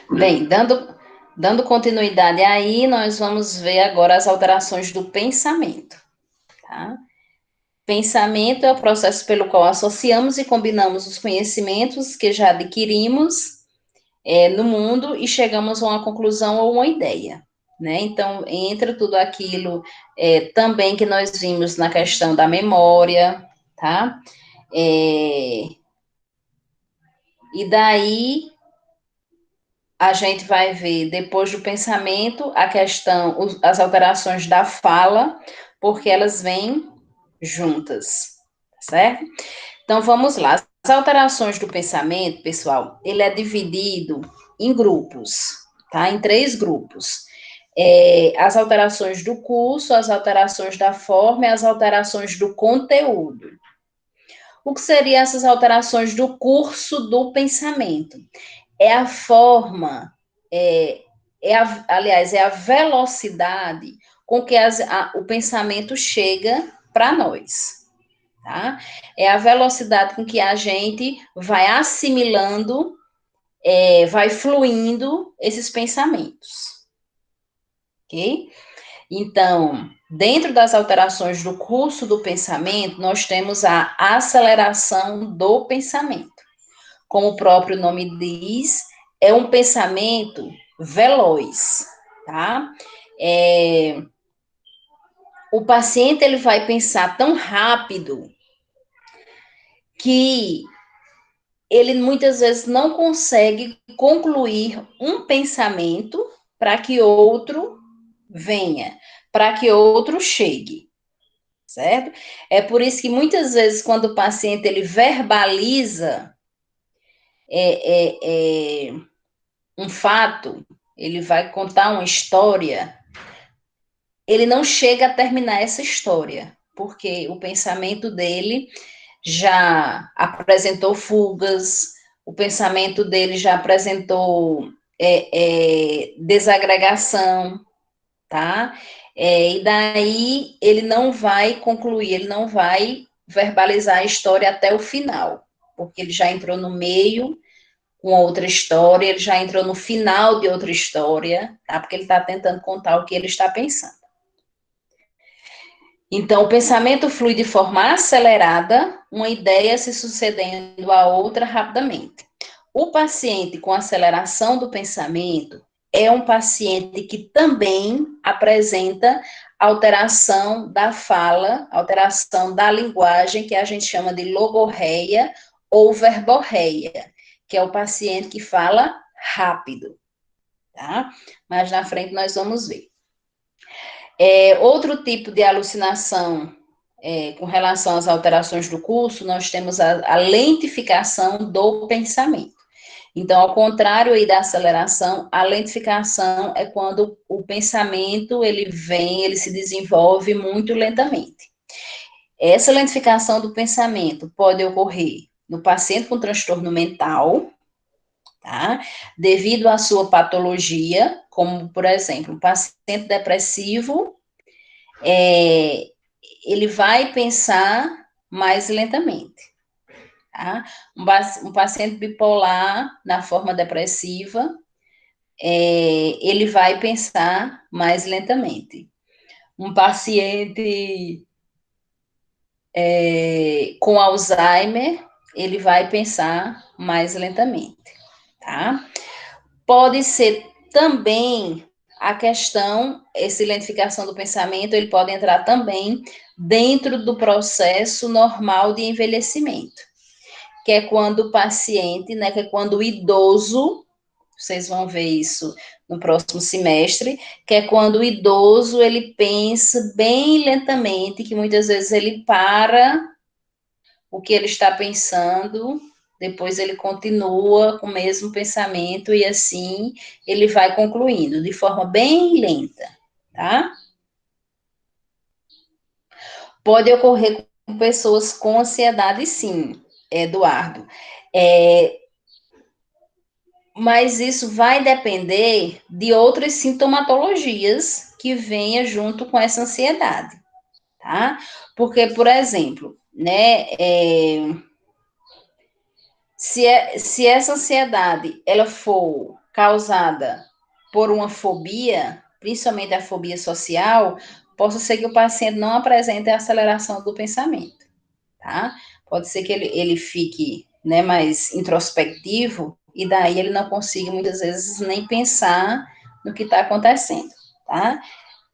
Bem, dando continuidade aí, nós vamos ver agora as alterações do pensamento, tá? Pensamento é o processo pelo qual associamos e combinamos os conhecimentos que já adquirimos no mundo e chegamos a uma conclusão ou uma ideia, né? Então, entra tudo aquilo também que nós vimos na questão da memória, tá? É, e daí a gente vai ver, depois do pensamento, a questão, as alterações da fala, porque elas vêm juntas, certo? Então, vamos lá. As alterações do pensamento, pessoal, ele é dividido em grupos, tá? Em três grupos. As alterações do curso, as alterações da forma e as alterações do conteúdo. O que seriam essas alterações do curso do pensamento? É a forma, aliás, é a velocidade com que o pensamento chega para nós, tá? É a velocidade com que a gente vai assimilando, vai fluindo esses pensamentos, ok? Então, dentro das alterações do curso do pensamento, nós temos a aceleração do pensamento. Como o próprio nome diz, é um pensamento veloz, tá? É, o paciente ele vai pensar tão rápido que ele muitas vezes não consegue concluir um pensamento para que outro venha, para que outro chegue, certo? É por isso que muitas vezes quando o paciente ele verbaliza é, um fato, ele vai contar uma história, ele não chega a terminar essa história, porque o pensamento dele já apresentou fugas, o pensamento dele já apresentou desagregação, tá? E daí ele não vai concluir, ele não vai verbalizar a história até o final, porque ele já entrou no meio com outra história, ele já entrou no final de outra história, tá? Porque ele está tentando contar o que ele está pensando. Então, o pensamento flui de forma acelerada, uma ideia se sucedendo a outra rapidamente. O paciente com aceleração do pensamento é um paciente que também apresenta alteração da fala, alteração da linguagem, que a gente chama de logorreia ou verborreia, que é o paciente que fala rápido, tá? Mas na frente nós vamos ver. Outro tipo de alucinação com relação às alterações do curso, nós temos a lentificação do pensamento. Então, ao contrário aí da aceleração, a lentificação é quando o pensamento ele vem, ele se desenvolve muito lentamente. Essa lentificação do pensamento pode ocorrer no paciente com transtorno mental, tá? Devido à sua patologia, como, por exemplo, um paciente depressivo, é, ele vai pensar mais lentamente. Tá? Um paciente bipolar na forma depressiva, ele vai pensar mais lentamente. Um paciente com Alzheimer, ele vai pensar mais lentamente, tá? Pode ser também a questão, essa identificação do pensamento, ele pode entrar também dentro do processo normal de envelhecimento, que é quando o paciente, né, que é quando o idoso, vocês vão ver isso no próximo semestre, que é quando o idoso, ele pensa bem lentamente, que muitas vezes ele para o que ele está pensando, depois ele continua com o mesmo pensamento e assim ele vai concluindo de forma bem lenta, tá? Pode ocorrer com pessoas com ansiedade, sim, Eduardo. É, mas isso vai depender de outras sintomatologias que venha junto com essa ansiedade, tá? Porque, por exemplo, né, se essa ansiedade ela for causada por uma fobia, principalmente a fobia social, possa ser que o paciente não apresente a aceleração do pensamento, tá? Pode ser que ele fique, né, mais introspectivo e daí ele não consiga, muitas vezes, nem pensar no que está acontecendo, tá?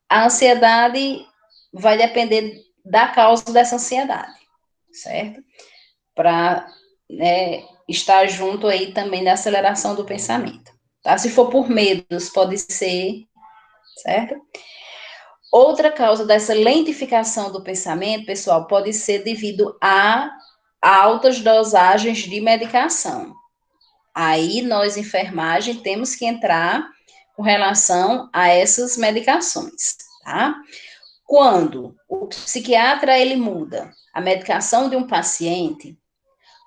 A ansiedade vai depender da causa dessa ansiedade, certo? Para, né, estar junto aí também da aceleração do pensamento, tá? Se for por medos, pode ser, certo? Outra causa dessa lentificação do pensamento, pessoal, pode ser devido a altas dosagens de medicação. Aí nós, enfermagem, temos que entrar com relação a essas medicações, tá? Quando o psiquiatra ele muda a medicação de um paciente,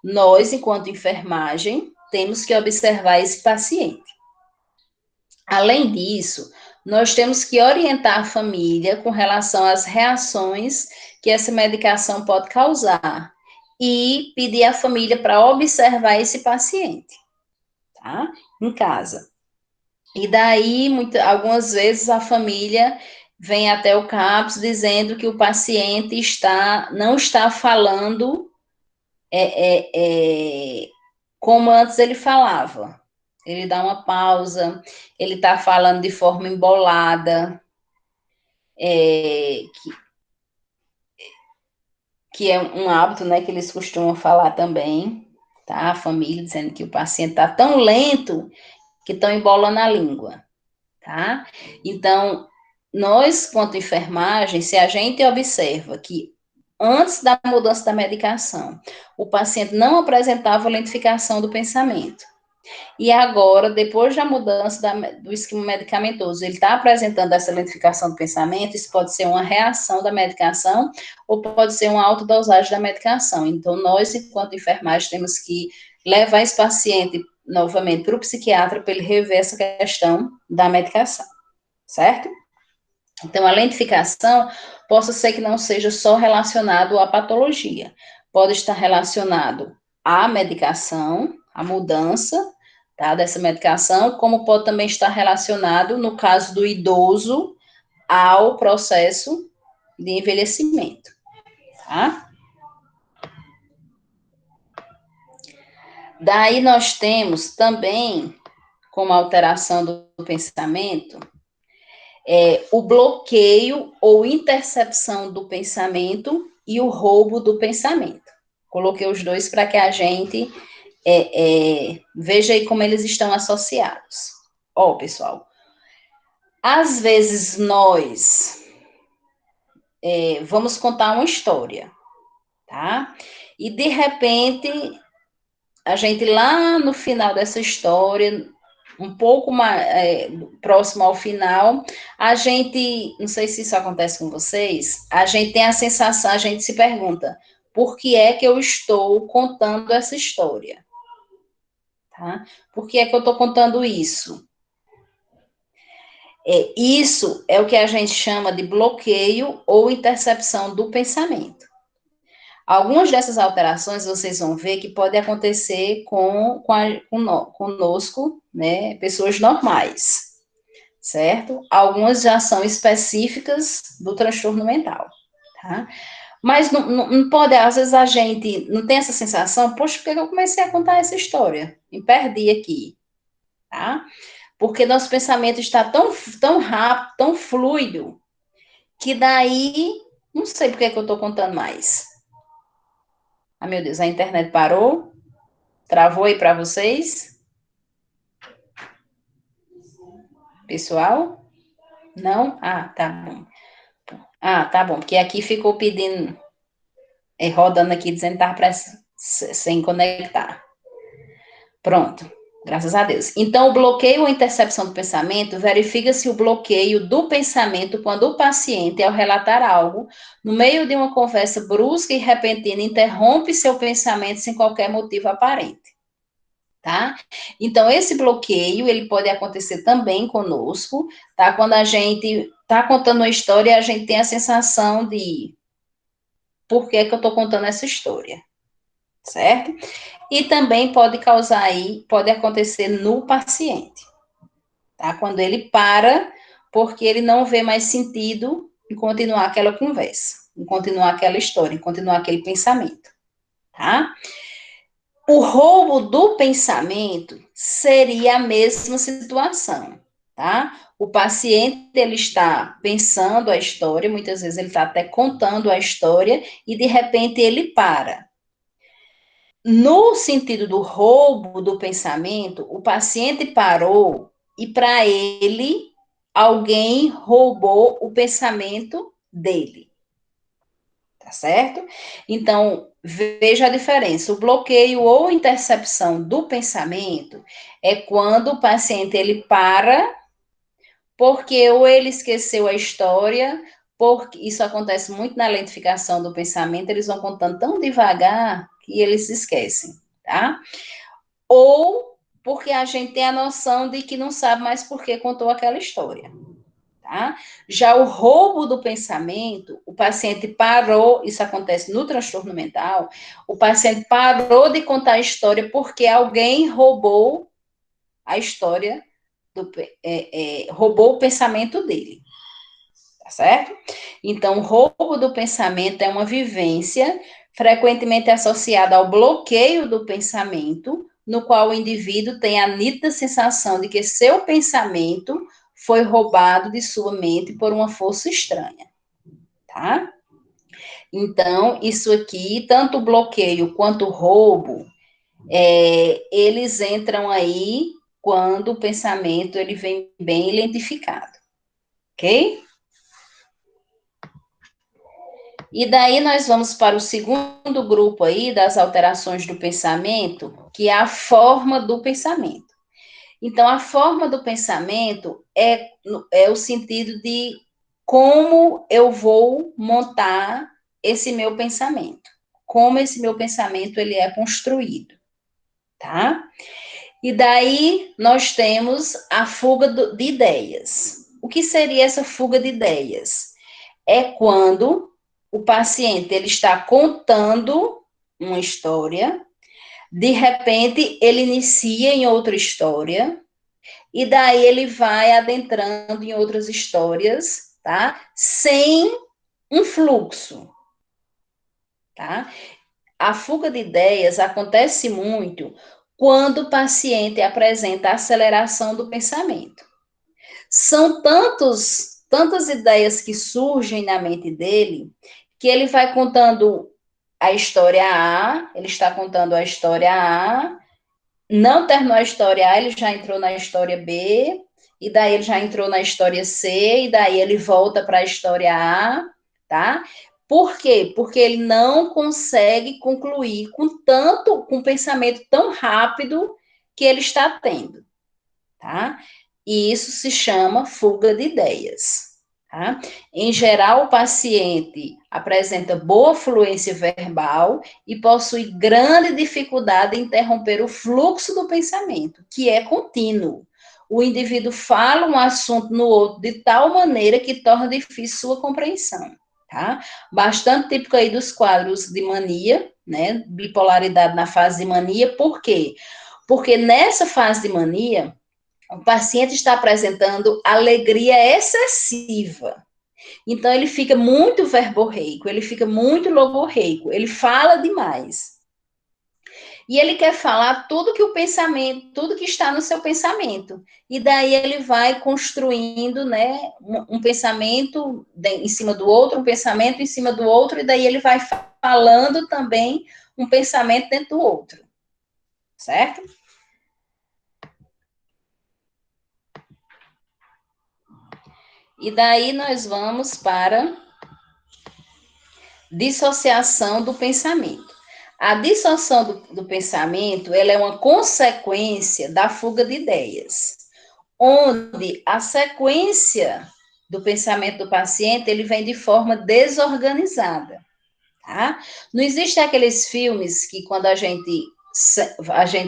nós, enquanto enfermagem, temos que observar esse paciente. Além disso, nós temos que orientar a família com relação às reações que essa medicação pode causar e pedir à família para observar esse paciente, tá? Em casa. E daí, algumas vezes, a família vem até o CAPS dizendo que o paciente não está falando como antes ele falava. Ele dá uma pausa, ele está falando de forma embolada, que é um hábito, né, que eles costumam falar também, tá? A família dizendo que o paciente está tão lento que estão embolando a língua, tá? Então, nós, quanto enfermagem, se a gente observa que antes da mudança da medicação, o paciente não apresentava lentificação do pensamento, e agora, depois da mudança do esquema medicamentoso, ele está apresentando essa lentificação do pensamento, isso pode ser uma reação da medicação ou pode ser uma autodosagem da medicação. Então, nós, enquanto enfermagem, temos que levar esse paciente novamente para o psiquiatra para ele rever essa questão da medicação, certo? Então, a lentificação possa ser que não seja só relacionado à patologia, pode estar relacionado à medicação, à mudança, tá, dessa medicação, como pode também estar relacionado, no caso do idoso, ao processo de envelhecimento, tá? Daí nós temos também, como alteração do pensamento, o bloqueio ou intercepção do pensamento e o roubo do pensamento. Coloquei os dois para que a gente veja aí como eles estão associados. Ó, pessoal, às vezes nós vamos contar uma história, tá? E de repente, a gente lá no final dessa história, um pouco mais próximo ao final, a gente, não sei se isso acontece com vocês, a gente tem a sensação, a gente se pergunta, por que é que eu estou contando essa história? Tá? Por que é que eu estou contando isso? Isso é o que a gente chama de bloqueio ou intercepção do pensamento. Algumas dessas alterações vocês vão ver que pode acontecer conosco, né, pessoas normais, certo? Algumas já são específicas do transtorno mental, tá? Mas não pode, às vezes a gente não tem essa sensação, poxa, por que eu comecei a contar essa história? Me perdi aqui, tá? Porque nosso pensamento está tão rápido, tão fluido, que daí, não sei por que eu estou contando mais. Ah, meu Deus, a internet parou? Travou aí para vocês? Pessoal? Não? Ah, tá bom. Ah, tá bom, porque aqui ficou pedindo, rodando aqui, dizendo que estava sem conectar. Pronto, graças a Deus. Então, o bloqueio ou intercepção do pensamento, verifica-se o bloqueio do pensamento quando o paciente, ao relatar algo, no meio de uma conversa brusca e repentina, interrompe seu pensamento sem qualquer motivo aparente. Tá? Então, esse bloqueio, ele pode acontecer também conosco, tá? Quando a gente tá contando uma história, a gente tem a sensação de por que que eu tô contando essa história, certo? E também pode causar aí, pode acontecer no paciente, tá? Quando ele para, porque ele não vê mais sentido em continuar aquela conversa, em continuar aquela história, em continuar aquele pensamento, tá? O roubo do pensamento seria a mesma situação, tá? O paciente, ele está pensando a história, muitas vezes ele está até contando a história, e de repente ele para. No sentido do roubo do pensamento, o paciente parou e, para ele, alguém roubou o pensamento dele. Tá certo? Então, veja a diferença. O bloqueio ou intercepção do pensamento é quando o paciente ele para porque ou ele esqueceu a história, porque isso acontece muito na lentificação do pensamento, eles vão contando tão devagar que eles se esquecem, tá? Ou porque a gente tem a noção de que não sabe mais por que contou aquela história. Tá? Já o roubo do pensamento, o paciente parou, isso acontece no transtorno mental, o paciente parou de contar a história porque alguém roubou a história, roubou o pensamento dele, tá certo? Então, o roubo do pensamento é uma vivência frequentemente associada ao bloqueio do pensamento, no qual o indivíduo tem a nítida sensação de que seu pensamento foi roubado de sua mente por uma força estranha, tá? Então, isso aqui, tanto o bloqueio quanto o roubo, eles entram aí quando o pensamento ele vem bem identificado, ok? E daí nós vamos para o segundo grupo aí das alterações do pensamento, que é a forma do pensamento. Então, a forma do pensamento é o sentido de como eu vou montar esse meu pensamento, como esse meu pensamento ele é construído, tá? E daí nós temos a fuga de ideias. O que seria essa fuga de ideias? É quando o paciente ele está contando uma história, de repente ele inicia em outra história, e daí ele vai adentrando em outras histórias, tá? Sem um fluxo, tá? A fuga de ideias acontece muito quando o paciente apresenta aceleração do pensamento. São tantas ideias que surgem na mente dele, que ele vai contando a história A, ele está contando a história A, não terminou a história A, ele já entrou na história B, e daí ele já entrou na história C, e daí ele volta para a história A, tá? Por quê? Porque ele não consegue concluir com um pensamento tão rápido que ele está tendo, tá? E isso se chama fuga de ideias. Tá? Em geral, o paciente apresenta boa fluência verbal e possui grande dificuldade em interromper o fluxo do pensamento, que é contínuo. O indivíduo fala um assunto no outro de tal maneira que torna difícil sua compreensão. Tá? Bastante típico aí dos quadros de mania, né? Bipolaridade na fase de mania, por quê? Porque nessa fase de mania, o paciente está apresentando alegria excessiva. Então, ele fica muito verborreico, ele fica muito logorreico, ele fala demais. E ele quer falar tudo que o pensamento, tudo que está no seu pensamento. E daí ele vai construindo, né, um pensamento em cima do outro, um pensamento em cima do outro, e daí ele vai falando também um pensamento dentro do outro. Certo? E daí nós vamos para dissociação do pensamento. A dissociação do pensamento, ela é uma consequência da fuga de ideias, onde a sequência do pensamento do paciente, ele vem de forma desorganizada, tá? Não existe aqueles filmes que quando a gente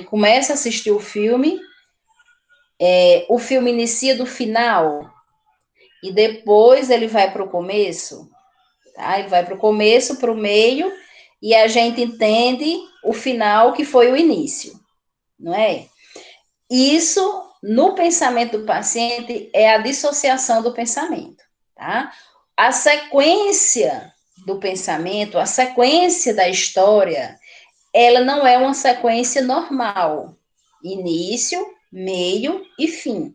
começa a assistir o filme inicia do final e depois ele vai para o começo, tá? Ele vai para o começo, para o meio, e a gente entende o final, que foi o início, não é? Isso no pensamento do paciente é a dissociação do pensamento, tá? A sequência do pensamento, a sequência da história, ela não é uma sequência normal. Início, meio e fim.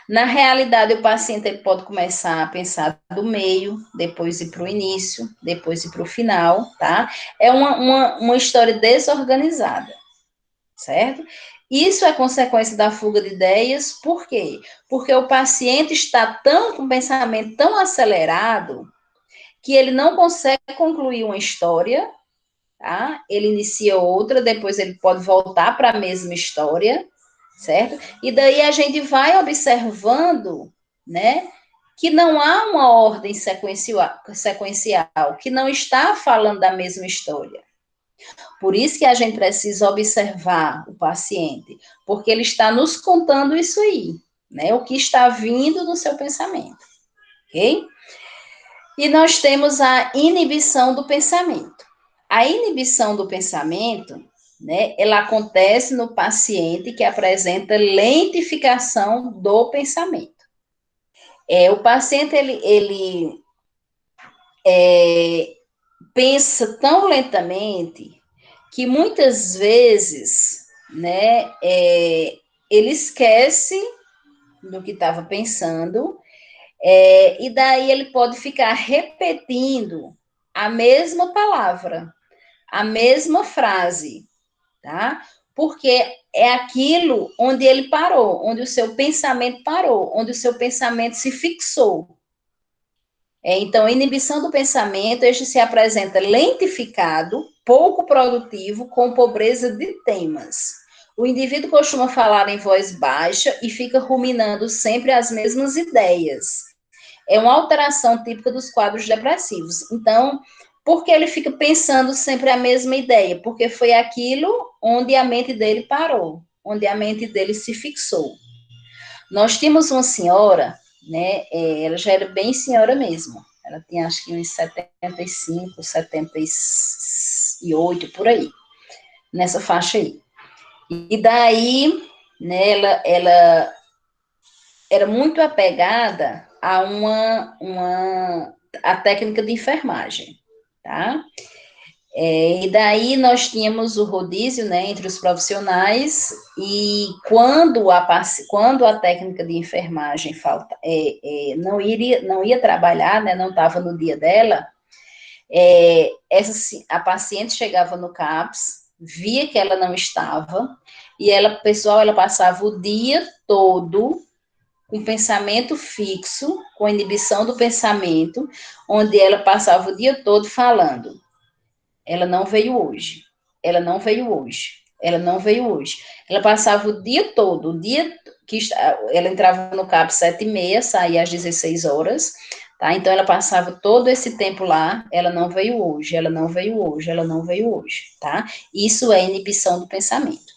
Na realidade, o paciente ele pode começar a pensar do meio, depois ir para o início, depois ir para o final, tá? É uma história desorganizada, certo? Isso é consequência da fuga de ideias, por quê? Porque o paciente está tão com o pensamento tão acelerado que ele não consegue concluir uma história, tá? Ele inicia outra, depois ele pode voltar para a mesma história, certo? E daí a gente vai observando, né, que não há uma ordem sequencial, que não está falando da mesma história. Por isso que a gente precisa observar o paciente, porque ele está nos contando isso aí, né, o que está vindo no seu pensamento, ok? E nós temos a inibição do pensamento. A inibição do pensamento, né, ela acontece no paciente que apresenta lentificação do pensamento. O paciente, ele pensa tão lentamente que muitas vezes, né, ele esquece do que estava pensando, e daí ele pode ficar repetindo a mesma palavra, a mesma frase, tá? Porque é aquilo onde ele parou, onde o seu pensamento parou, onde o seu pensamento se fixou. Então, a inibição do pensamento, este se apresenta lentificado, pouco produtivo, com pobreza de temas. O indivíduo costuma falar em voz baixa e fica ruminando sempre as mesmas ideias. É uma alteração típica dos quadros depressivos. Então, por que ele fica pensando sempre a mesma ideia? Porque foi aquilo onde a mente dele parou, onde a mente dele se fixou. Nós tínhamos uma senhora, né, ela já era bem senhora mesmo, ela tinha acho que uns 75, 78, por aí, nessa faixa aí. E daí, né, ela era muito apegada a técnica de enfermagem, tá? E daí nós tínhamos o rodízio, né, entre os profissionais, e quando a técnica de enfermagem não ia trabalhar, né, não estava no dia dela, a paciente chegava no CAPS, via que ela não estava, e ela passava o dia todo com pensamento fixo, com inibição do pensamento, onde ela passava o dia todo falando: ela não veio hoje, ela não veio hoje, ela não veio hoje. Ela passava o dia todo, o dia que ela entrava no CAP 7h30, saía às 16 horas, tá? Então ela passava todo esse tempo lá, ela não veio hoje, ela não veio hoje, ela não veio hoje, tá? Isso é inibição do pensamento.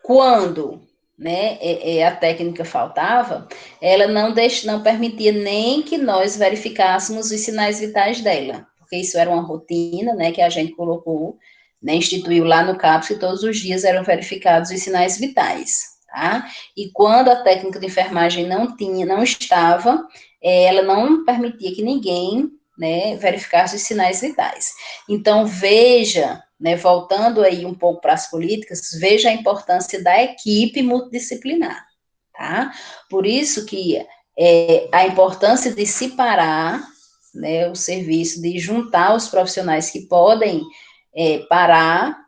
Quando, né, a técnica faltava, ela não permitia nem que nós verificássemos os sinais vitais dela, porque isso era uma rotina, né, que a gente colocou, né, instituiu lá no CAPS, que todos os dias eram verificados os sinais vitais, tá? E quando a técnica de enfermagem não estava, ela não permitia que ninguém, né, verificasse os sinais vitais. Então, veja, né, voltando aí um pouco para as políticas, veja a importância da equipe multidisciplinar, tá? Por isso que a importância de separar, né, o serviço, de juntar os profissionais que podem parar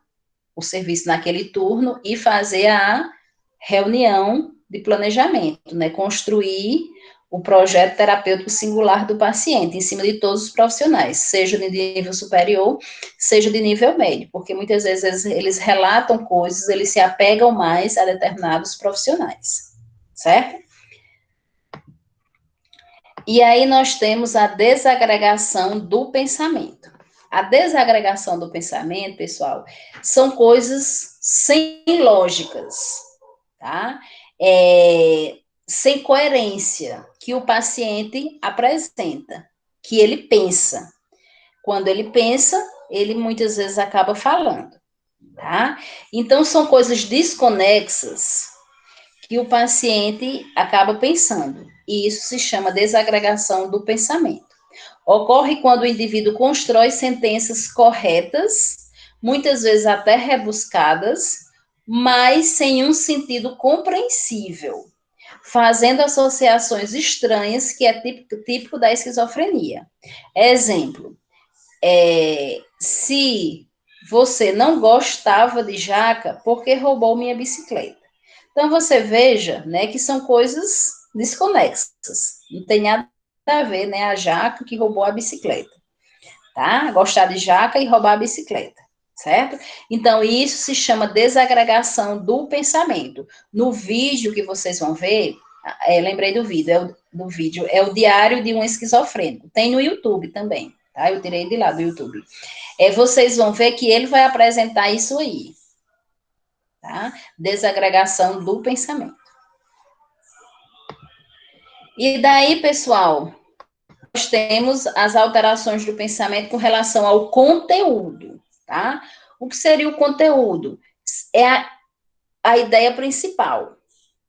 o serviço naquele turno e fazer a reunião de planejamento, né, construir o projeto terapêutico singular do paciente, em cima de todos os profissionais, seja de nível superior, seja de nível médio, porque muitas vezes eles relatam coisas, eles se apegam mais a determinados profissionais, certo? E aí nós temos a desagregação do pensamento. A desagregação do pensamento, pessoal, são coisas sem lógicas, tá? Sem coerência que o paciente apresenta, que ele pensa. Quando ele pensa, ele muitas vezes acaba falando, tá? Então, são coisas desconexas que o paciente acaba pensando, e isso se chama desagregação do pensamento. Ocorre quando o indivíduo constrói sentenças corretas, muitas vezes até rebuscadas, mas sem um sentido compreensível, fazendo associações estranhas, que é típico da esquizofrenia. Exemplo, se você não gostava de jaca, por que roubou minha bicicleta? Então, você veja, né, que são coisas desconexas. Não tem nada a ver, né, a jaca que roubou a bicicleta, tá? Gostar de jaca e roubar a bicicleta, certo? Então, isso se chama desagregação do pensamento. No vídeo que vocês vão ver, lembrei do vídeo, é o diário de um esquizofrênico. Tem no YouTube também, tá? Eu tirei de lá do YouTube. Vocês vão ver que ele vai apresentar isso aí, tá? Desagregação do pensamento. E daí, pessoal, nós temos as alterações do pensamento com relação ao conteúdo, tá? O que seria o conteúdo? É a ideia principal,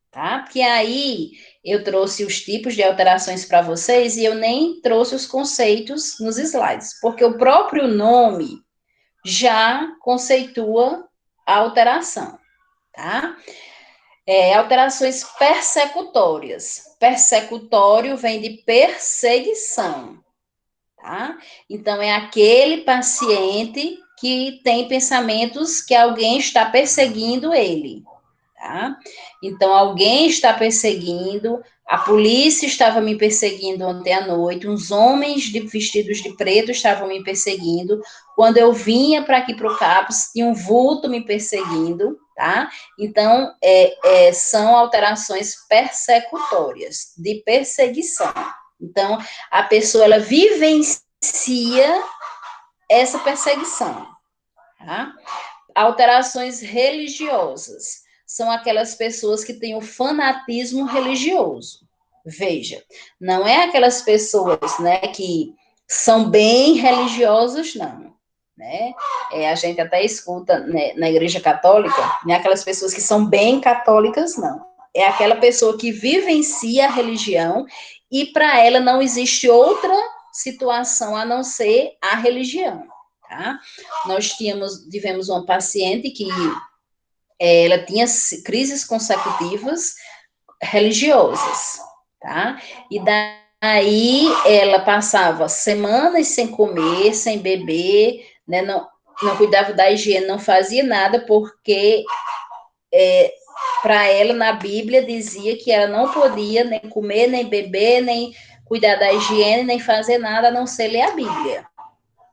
tá? Porque aí eu trouxe os tipos de alterações para vocês e eu nem trouxe os conceitos nos slides, porque o próprio nome já conceitua a alteração, tá? Alterações persecutórias. Persecutório vem de perseguição, tá? Então, é aquele paciente que tem pensamentos que alguém está perseguindo ele, tá? Então, alguém está perseguindo, a polícia estava me perseguindo ontem à noite, uns homens vestidos de preto estavam me perseguindo, quando eu vinha para aqui para o CAPS, tinha um vulto me perseguindo, tá? Então, são alterações persecutórias, de perseguição. Então, a pessoa, ela vivencia essa perseguição, tá? Alterações religiosas são aquelas pessoas que têm o fanatismo religioso. Veja, não é aquelas pessoas, né, que são bem religiosas, não. Né? A gente até escuta, né, na Igreja Católica, não é aquelas pessoas que são bem católicas, não. É aquela pessoa que vivencia a religião e para ela não existe outra situação a não ser a religião. Tá? Nós tivemos uma paciente que ela tinha crises consecutivas religiosas, tá? E daí ela passava semanas sem comer, sem beber, né? Não cuidava da higiene, não fazia nada, porque para ela, na Bíblia, dizia que ela não podia nem comer, nem beber, nem cuidar da higiene, nem fazer nada, a não ser ler a Bíblia.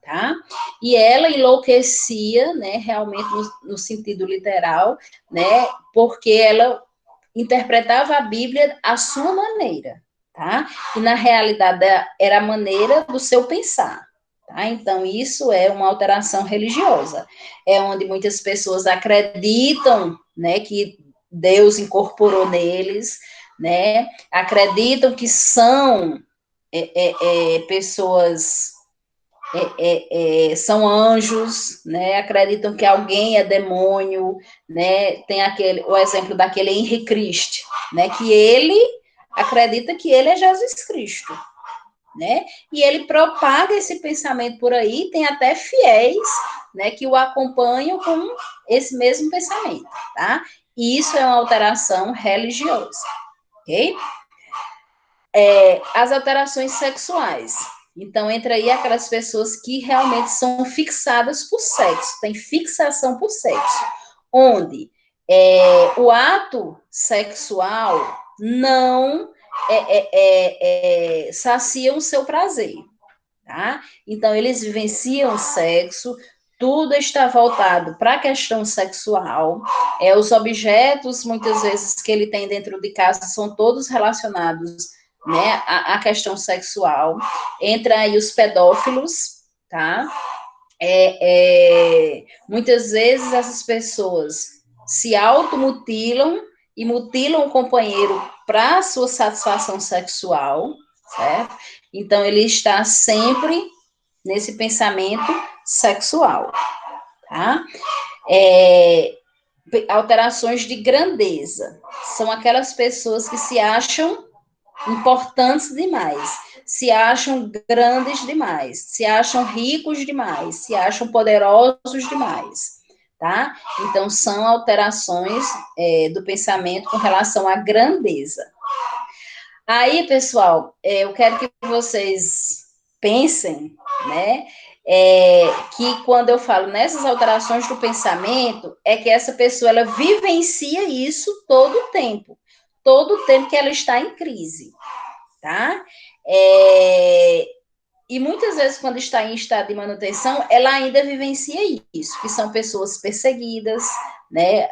Tá? E ela enlouquecia, né, realmente no sentido literal, né, porque ela interpretava a Bíblia à sua maneira, tá? E na realidade era a maneira do seu pensar, tá? Então isso é uma alteração religiosa, é onde muitas pessoas acreditam, né, que Deus incorporou neles, né? Acreditam que são pessoas são anjos, né? Acreditam que alguém é demônio, né? Tem o exemplo daquele Henri Christ, né? Que ele acredita que ele é Jesus Cristo, né? E ele propaga esse pensamento por aí, tem até fiéis, né? Que o acompanham com esse mesmo pensamento, tá? E isso é uma alteração religiosa, ok? As alterações sexuais. Então, entra aí aquelas pessoas que realmente são fixadas por sexo, tem fixação por sexo, onde o ato sexual não sacia o seu prazer, tá? Então, eles vivenciam o sexo, tudo está voltado para a questão sexual, os objetos, muitas vezes, que ele tem dentro de casa são todos relacionados, né, à questão sexual. Entra aí os pedófilos, tá? Muitas vezes essas pessoas se automutilam e mutilam o companheiro para sua satisfação sexual, certo? Então, ele está sempre nesse pensamento sexual, tá? Alterações de grandeza. São aquelas pessoas que se acham importantes demais, se acham grandes demais, se acham ricos demais, se acham poderosos demais, tá? Então, são alterações do pensamento com relação à grandeza. Aí, pessoal, eu quero que vocês pensem, né, que quando eu falo nessas alterações do pensamento, é que essa pessoa, ela vivencia isso todo o tempo que ela está em crise, tá? E muitas vezes, quando está em estado de manutenção, ela ainda vivencia isso, que são pessoas perseguidas, né,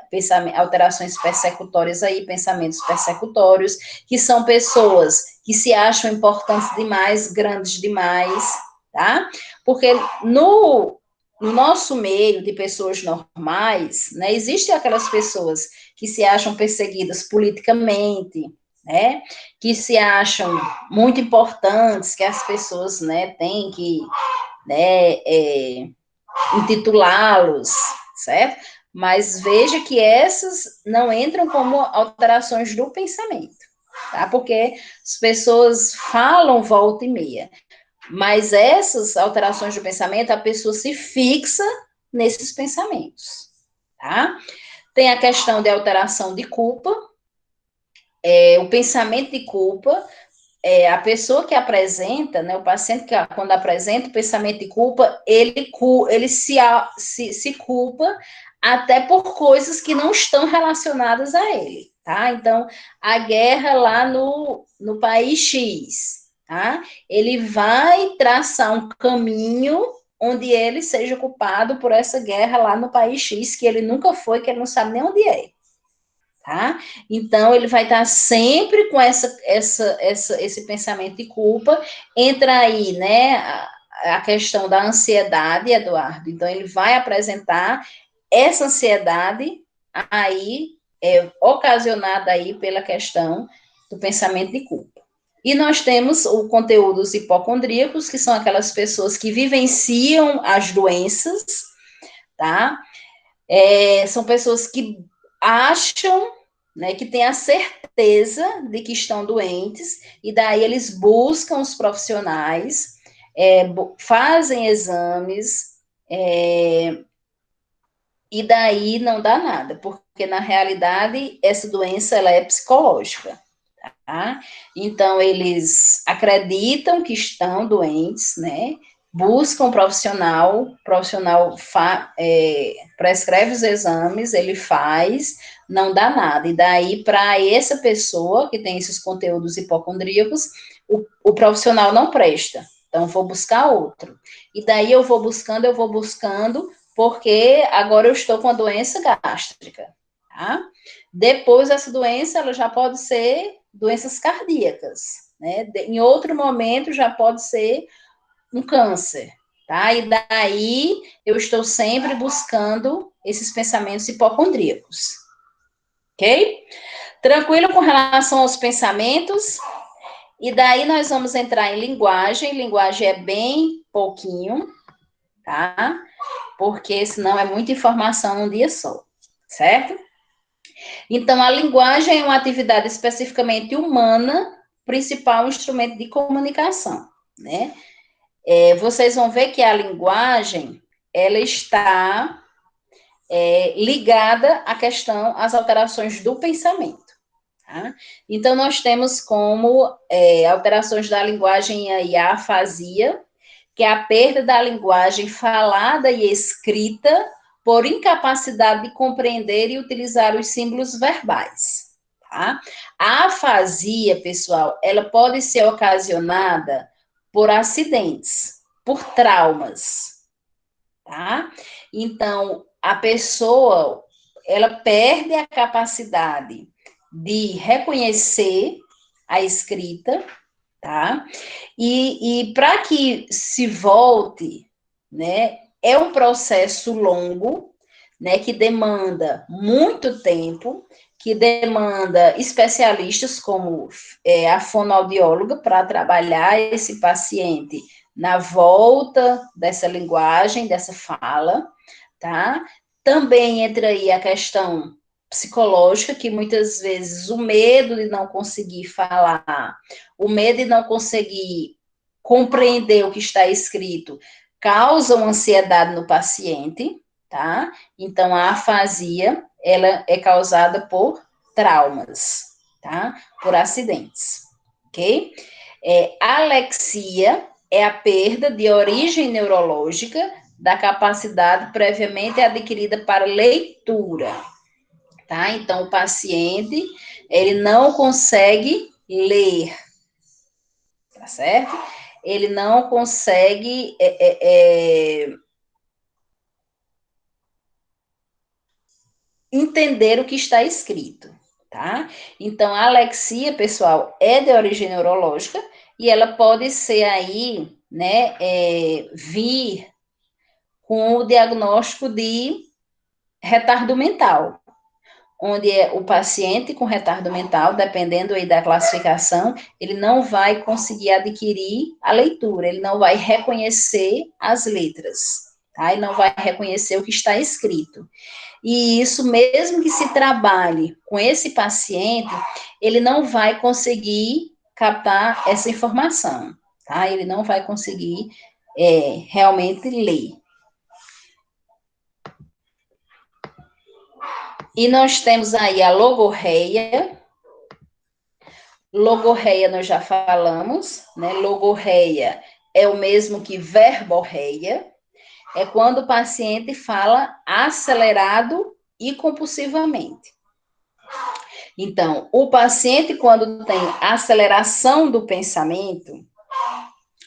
alterações persecutórias aí, pensamentos persecutórios, que são pessoas que se acham importantes demais, grandes demais, tá? Porque no nosso meio de pessoas normais, né, existem aquelas pessoas que se acham perseguidas politicamente, né, que se acham muito importantes, que as pessoas, né, têm que, né, intitulá-los, certo? Mas veja que essas não entram como alterações do pensamento, tá? Porque as pessoas falam volta e meia, mas essas alterações do pensamento, a pessoa se fixa nesses pensamentos, tá? Tem a questão de alteração de culpa, o pensamento de culpa, a pessoa que apresenta, né, o paciente que quando apresenta o pensamento de culpa, ele se culpa até por coisas que não estão relacionadas a ele, tá? Então, a guerra lá no país X, tá? Ele vai traçar um caminho onde ele seja culpado por essa guerra lá no país X, que ele nunca foi, que ele não sabe nem onde é. Tá? Então, ele vai estar sempre com esse pensamento de culpa. Entra aí, né, a questão da ansiedade, Eduardo. Então, ele vai apresentar essa ansiedade aí, ocasionada aí pela questão do pensamento de culpa. E nós temos o conteúdo dos hipocondríacos, que são aquelas pessoas que vivenciam as doenças, tá? São pessoas que acham, né, que têm a certeza de que estão doentes, e daí eles buscam os profissionais, fazem exames, e daí não dá nada, porque na realidade essa doença ela é psicológica. Tá? Então, eles acreditam que estão doentes, né? Buscam um profissional, prescreve os exames, ele faz, não dá nada. E daí, para essa pessoa que tem esses conteúdos hipocondríacos, o profissional não presta. Então, vou buscar outro. E daí eu vou buscando, porque agora eu estou com a doença gástrica. Tá? Depois, essa doença ela já pode ser doenças cardíacas, né? Em outro momento já pode ser um câncer, tá? E daí eu estou sempre buscando esses pensamentos hipocondríacos, ok? Tranquilo com relação aos pensamentos? E daí nós vamos entrar em linguagem. Linguagem é bem pouquinho, tá? Porque senão é muita informação num dia só, certo? Então, a linguagem é uma atividade especificamente humana, principal instrumento de comunicação, né? Vocês vão ver que a linguagem, ela está ligada à questão, às alterações do pensamento, tá? Então, nós temos como alterações da linguagem aí a afasia, que é a perda da linguagem falada e escrita por incapacidade de compreender e utilizar os símbolos verbais, tá? A afasia, pessoal, ela pode ser ocasionada por acidentes, por traumas, tá? Então, a pessoa, ela perde a capacidade de reconhecer a escrita, tá? E para que se volte, né, é um processo longo, né, que demanda muito tempo, que demanda especialistas como a fonoaudióloga para trabalhar esse paciente na volta dessa linguagem, dessa fala, tá? Também entra aí a questão psicológica, que muitas vezes o medo de não conseguir falar, o medo de não conseguir compreender o que está escrito, causa uma ansiedade no paciente, tá? Então, a afasia, ela é causada por traumas, tá? Por acidentes, ok? Alexia é a perda de origem neurológica da capacidade previamente adquirida para leitura, tá? Então, o paciente, ele não consegue ler, tá certo? Ele não consegue entender o que está escrito, tá? Então, a alexia, pessoal, é de origem neurológica e ela pode ser aí, né, vir com o diagnóstico de retardo mental, onde o paciente com retardo mental, dependendo aí da classificação, ele não vai conseguir adquirir a leitura, ele não vai reconhecer as letras, tá? Ele não vai reconhecer o que está escrito. E isso, mesmo que se trabalhe com esse paciente, ele não vai conseguir captar essa informação, tá? Ele não vai conseguir realmente ler. E nós temos aí a logorreia. Logorreia nós já falamos, né? Logorreia é o mesmo que verborreia. É quando o paciente fala acelerado e compulsivamente. Então, o paciente, quando tem aceleração do pensamento,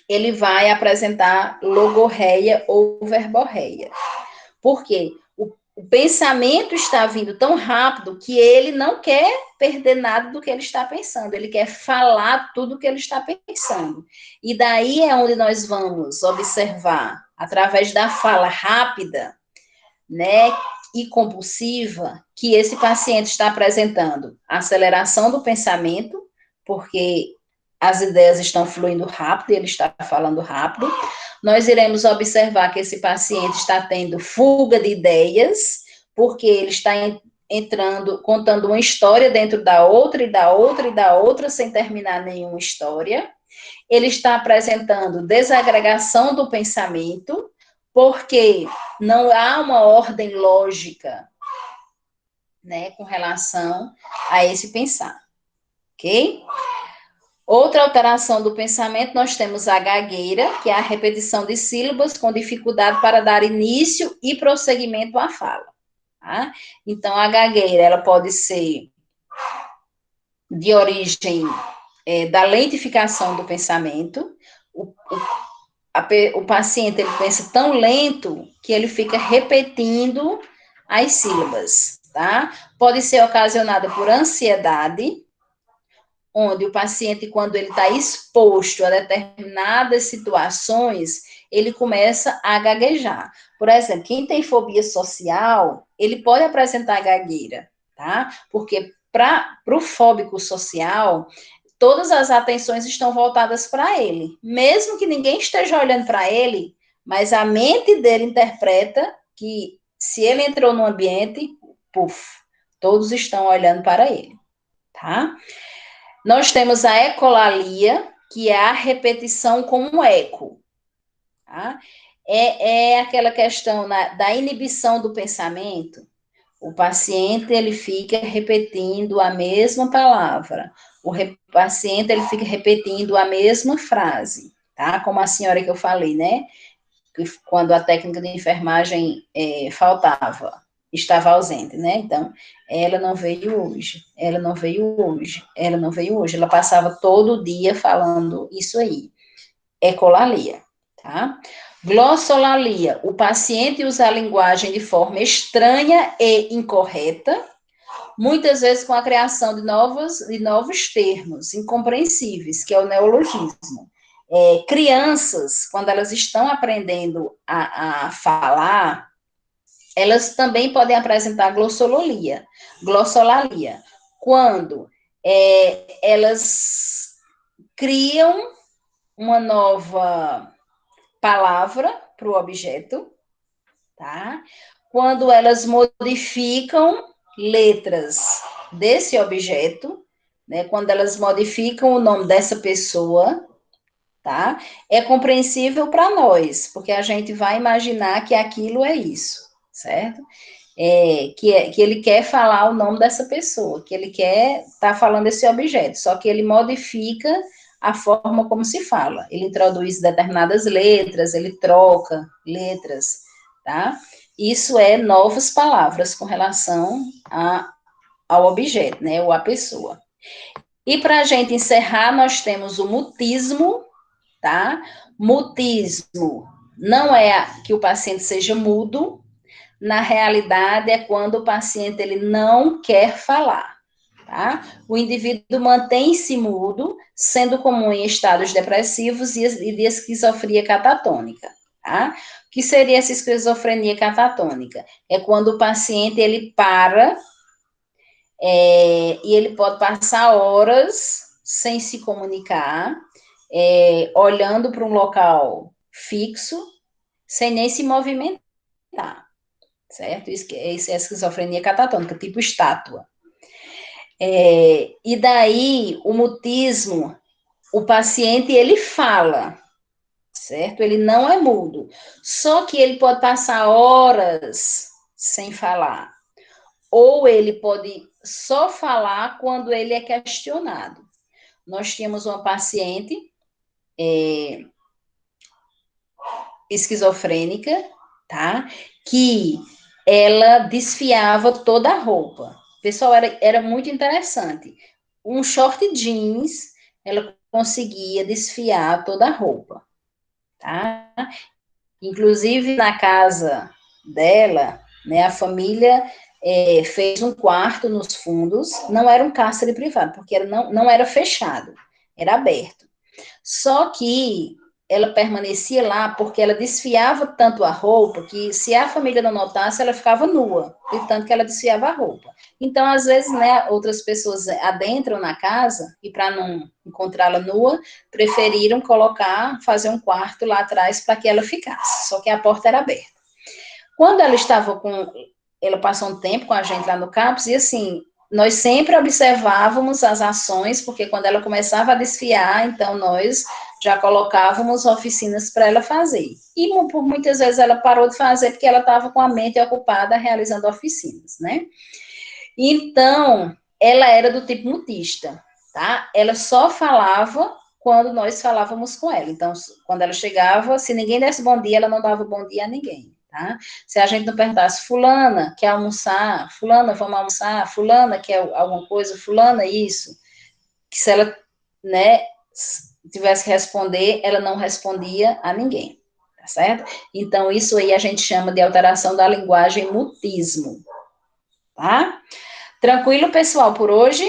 ele vai apresentar logorreia ou verborreia. Por quê? O pensamento está vindo tão rápido que ele não quer perder nada do que ele está pensando, ele quer falar tudo o que ele está pensando. E daí é onde nós vamos observar, através da fala rápida, né, e compulsiva, que esse paciente está apresentando aceleração do pensamento, porque as ideias estão fluindo rápido, ele está falando rápido. Nós iremos observar que esse paciente está tendo fuga de ideias, porque ele está entrando, contando uma história dentro da outra, e da outra, e da outra, sem terminar nenhuma história. Ele está apresentando desagregação do pensamento, porque não há uma ordem lógica, né, com relação a esse pensar, ok? Outra alteração do pensamento, nós temos a gagueira, que é a repetição de sílabas com dificuldade para dar início e prosseguimento à fala. Tá? Então, a gagueira, ela pode ser de origem da lentificação do pensamento. O paciente, ele pensa tão lento que ele fica repetindo as sílabas, tá? Pode ser ocasionada por ansiedade, onde o paciente, quando ele está exposto a determinadas situações, ele começa a gaguejar. Por exemplo, quem tem fobia social, ele pode apresentar gagueira, tá? Porque para o fóbico social, todas as atenções estão voltadas para ele. Mesmo que ninguém esteja olhando para ele, mas a mente dele interpreta que se ele entrou no ambiente, puf, todos estão olhando para ele, tá? Nós temos a ecolalia, que é a repetição com um eco. Tá? É aquela questão da inibição do pensamento. O paciente, ele fica repetindo a mesma palavra. Paciente, ele fica repetindo a mesma frase. Tá? Como a senhora que eu falei, né? Quando a técnica de enfermagem faltava, estava ausente, né? Então, ela não veio hoje, ela não veio hoje, ela não veio hoje. Ela passava todo dia falando isso aí. Ecolalia, tá? Glossolalia, o paciente usa a linguagem de forma estranha e incorreta, muitas vezes com a criação de novos termos incompreensíveis, que é o neologismo. Crianças, quando elas estão aprendendo a falar, elas também podem apresentar glossolalia, quando elas criam uma nova palavra para o objeto, tá? quando elas modificam letras desse objeto, né, quando elas modificam o nome dessa pessoa, tá? É compreensível para nós, porque a gente vai imaginar que aquilo é isso, certo? Que ele quer falar o nome dessa pessoa, que ele quer estar falando esse objeto, só que ele modifica a forma como se fala. Ele introduz determinadas letras, ele troca letras, tá? Isso é novas palavras com relação ao objeto, né, ou à pessoa. E para a gente encerrar, nós temos o mutismo, tá? Mutismo não é que o paciente seja mudo, na realidade é quando o paciente ele não quer falar, tá? O indivíduo mantém-se mudo, sendo comum em estados depressivos e de esquizofrenia catatônica, tá? O que seria essa esquizofrenia catatônica? É quando o paciente ele para e ele pode passar horas sem se comunicar, olhando para um local fixo, sem nem se movimentar, certo? Isso é esquizofrenia catatônica, tipo estátua. E daí, o mutismo, o paciente, ele fala, certo? Ele não é mudo, só que ele pode passar horas sem falar, ou ele pode só falar quando ele é questionado. Nós tínhamos uma paciente esquizofrênica, tá? Que ela desfiava toda a roupa. Pessoal, era muito interessante. Um short jeans, ela conseguia desfiar toda a roupa, tá? Inclusive, na casa dela, né, a família fez um quarto nos fundos, não era um cárcere privado, porque não era fechado, era aberto. Só que ela permanecia lá porque ela desfiava tanto a roupa que se a família não notasse, ela ficava nua, de tanto que ela desfiava a roupa. Então, às vezes, né, outras pessoas adentram na casa e para não encontrá-la nua, preferiram fazer um quarto lá atrás para que ela ficasse, só que a porta era aberta. Quando ela passou um tempo com a gente lá no campus e assim, nós sempre observávamos as ações, porque quando ela começava a desfiar, então nós já colocávamos oficinas para ela fazer. E por muitas vezes ela parou de fazer porque ela estava com a mente ocupada realizando oficinas, né? Então, ela era do tipo mutista, tá? Ela só falava quando nós falávamos com ela. Então, quando ela chegava, se ninguém desse bom dia, ela não dava bom dia a ninguém. Tá? Se a gente não perguntasse, fulana, quer almoçar? Fulana, vamos almoçar? Fulana, quer alguma coisa? Fulana, isso. Que se ela, né, tivesse que responder, ela não respondia a ninguém, tá certo? Então, isso aí a gente chama de alteração da linguagem mutismo, tá? Tranquilo, pessoal, por hoje?